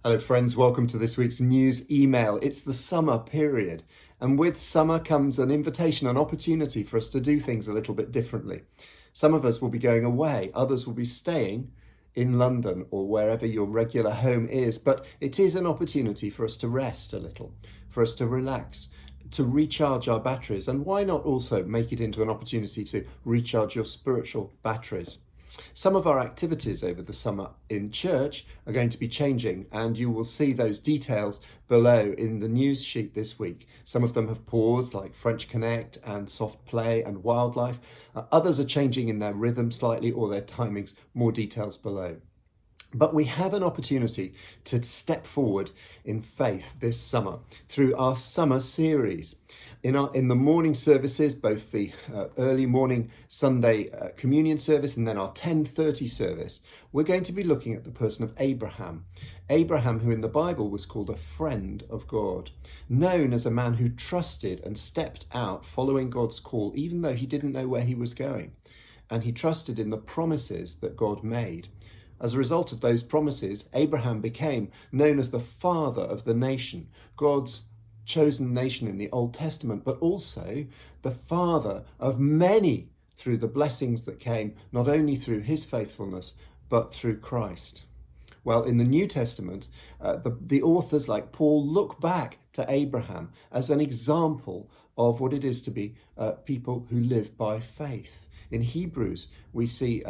Hello friends, welcome to this week's news email. It's the summer period, and with summer comes an invitation, an opportunity for us to do things a little bit differently. Some of us will be going away, others will be staying in London or wherever your regular home is, but it is an opportunity for us to rest a little, for us to relax, to recharge our batteries, and why not also make it into an opportunity to recharge your spiritual batteries. Some of our activities over the summer in church are going to be changing, and you will see those details below in the news sheet this week. Some of them have paused, like French Connect and Soft Play and Wildlife. Others are changing in their rhythm slightly or their timings. More details below. But we have an opportunity to step forward in faith this summer through our summer series. In the morning services, both the early morning Sunday communion service and then our 10:30 service, we're going to be looking at the person of Abraham. Abraham, who in the Bible was called a friend of God, known as a man who trusted and stepped out following God's call, even though he didn't know where he was going. And he trusted in the promises that God made. As a result of those promises, Abraham became known as the father of the nation, God's chosen nation in the Old Testament, but also the father of many through the blessings that came not only through his faithfulness, but through Christ. Well, in the New Testament, the authors like Paul look back to Abraham as an example of what it is to be people who live by faith. In Hebrews, we see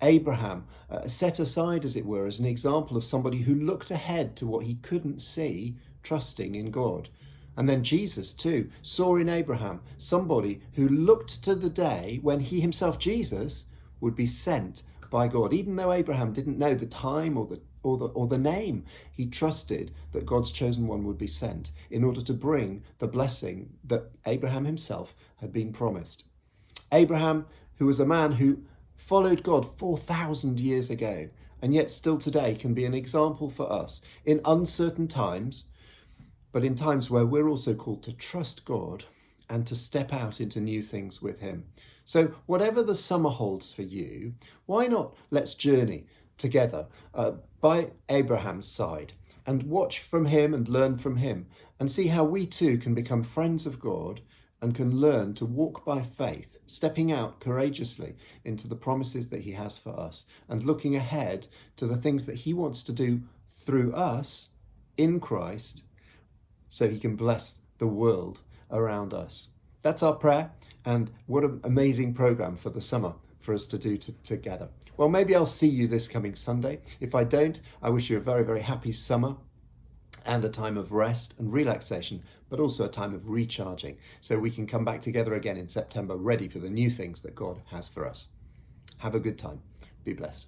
Abraham set aside, as it were, as an example of somebody who looked ahead to what he couldn't see, trusting in God. And then Jesus, too, saw in Abraham somebody who looked to the day when he himself, Jesus, would be sent by God. Even though Abraham didn't know the time or the name, he trusted that God's chosen one would be sent in order to bring the blessing that Abraham himself had been promised. Abraham, who was a man who followed God 4,000 years ago, and yet still today can be an example for us in uncertain times, but in times where we're also called to trust God and to step out into new things with him. So whatever the summer holds for you, why not let's journey together by Abraham's side and watch from him and learn from him and see how we too can become friends of God and can learn to walk by faith, stepping out courageously into the promises that he has for us and looking ahead to the things that he wants to do through us in Christ so he can bless the world around us. That's our prayer, and what an amazing program for the summer for us to do together. Well, maybe I'll see you this coming Sunday. If I don't, I wish you a very, very happy summer and a time of rest and relaxation, but also a time of recharging, so we can come back together again in September, ready for the new things that God has for us. Have a good time. Be blessed.